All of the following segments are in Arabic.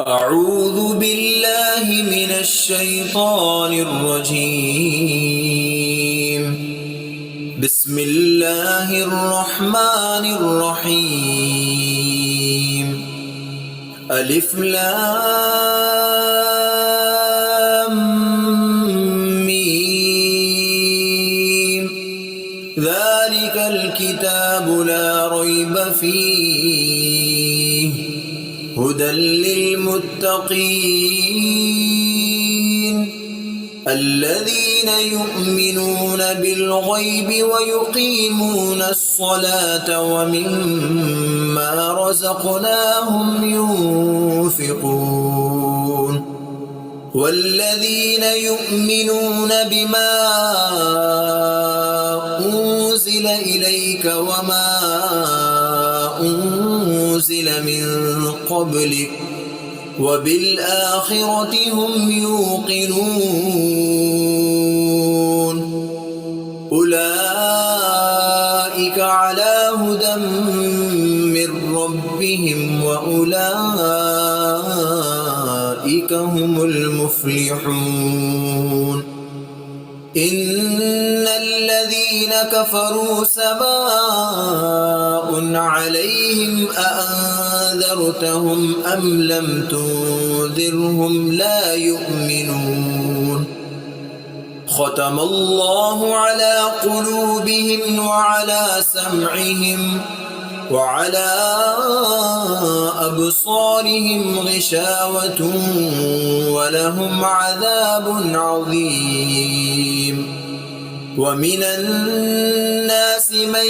أعوذ بالله من الشيطان الرجيم. بسم الله الرحمن الرحيم. ألف لام ميم. ذلك الكتاب لا ريب فيه هدى للمتقين الذين يؤمنون بالغيب ويقيمون الصلاة ومما رزقناهم ينفقون والذين يؤمنون بما أنزل إليك وما أنزل من قبلك وبالآخرة هم يوقنون أولئك على هدى من ربهم وأولئك هم المفلحون إن الذين كفروا سواء عليهم أأنذرتهم أم لم تنذرهم لا يؤمنون ختم الله على قلوبهم وعلى سمعهم وعلى أبصارهم غشاوة ولهم عذاب عظيم ومن الناس من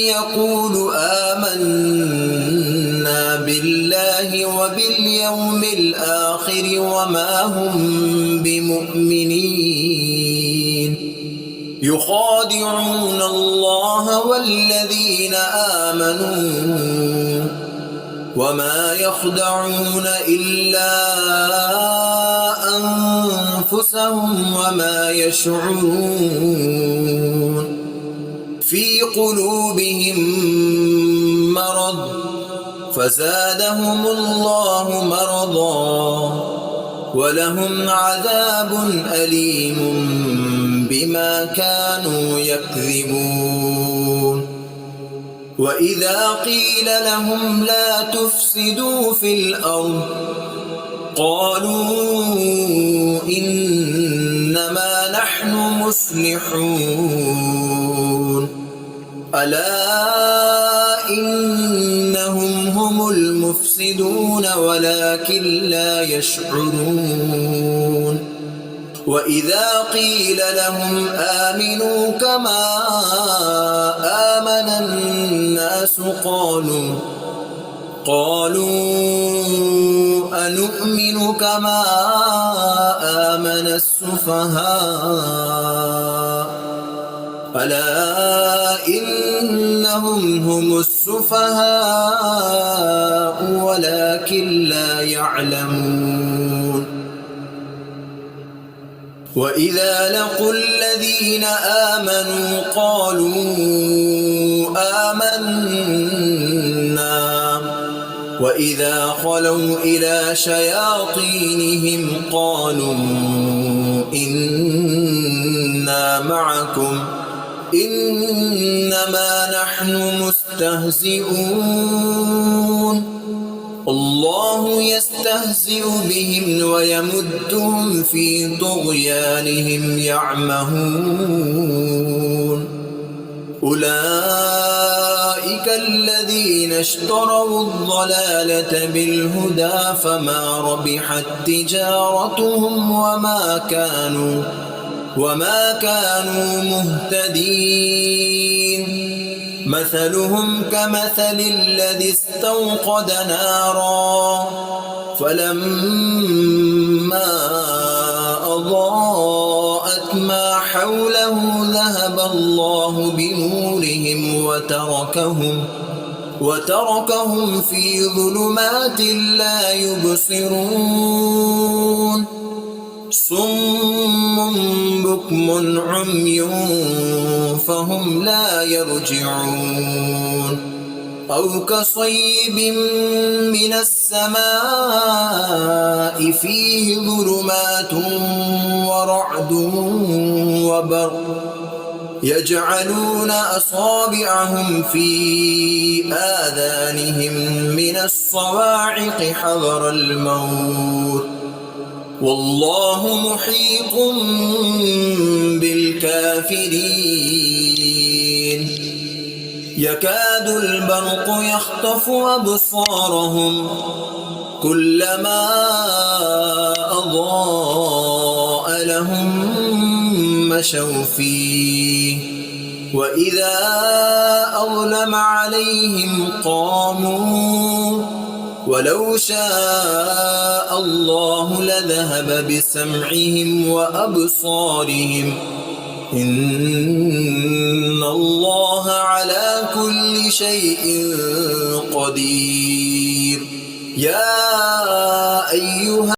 يقول آمنا بالله وباليوم الآخر وما هم بمؤمنين يخادعون الله والذين آمنوا وما يخدعون إلا أنفسهم وما يشعرون في قلوبهم مرض فزادهم الله مرضا ولهم عذاب أليم بما كانوا يكذبون وإذا قيل لهم لا تفسدوا في الأرض قالوا إنما نحن مصلحون ألا إنهم هم المفسدون ولكن لا يشعرون وإذا قيل لهم آمنوا كما آمن الناس قالوا أنؤمن كما آمن السفهاء ألا إنهم هم السفهاء ولكن لا يعلمون وإذا لقوا الذين آمنوا قالوا آمنا وإذا خلوا إلى شياطينهم قالوا إنا معكم إنما نحن مستهزئون الله يستهزئ بهم ويمدهم في طغيانهم يعمهون أولئك الذين اشتروا الضلالة بالهدى فما ربحت تجارتهم وما كانوا مهتدين مثلهم كمثل الذي استوقد نارا فلما أضاءت ما حوله ذهب الله بنورهم وتركهم في ظلمات لا يبصرون صم بكم عمي فهم لا يرجعون أو كصيب من السماء فيه ظلمات ورعد وبرق يجعلون أصابعهم في آذانهم من الصواعق حذر الموت والله محيط بالكافرين يكاد البرق يخطف أبصارهم كلما أضاء لهم مشوا فيه وإذا أظلم عليهم قاموا ولو شاء الله لذهب بسمعهم وأبصارهم إن الله على كل شيء قدير يا أيها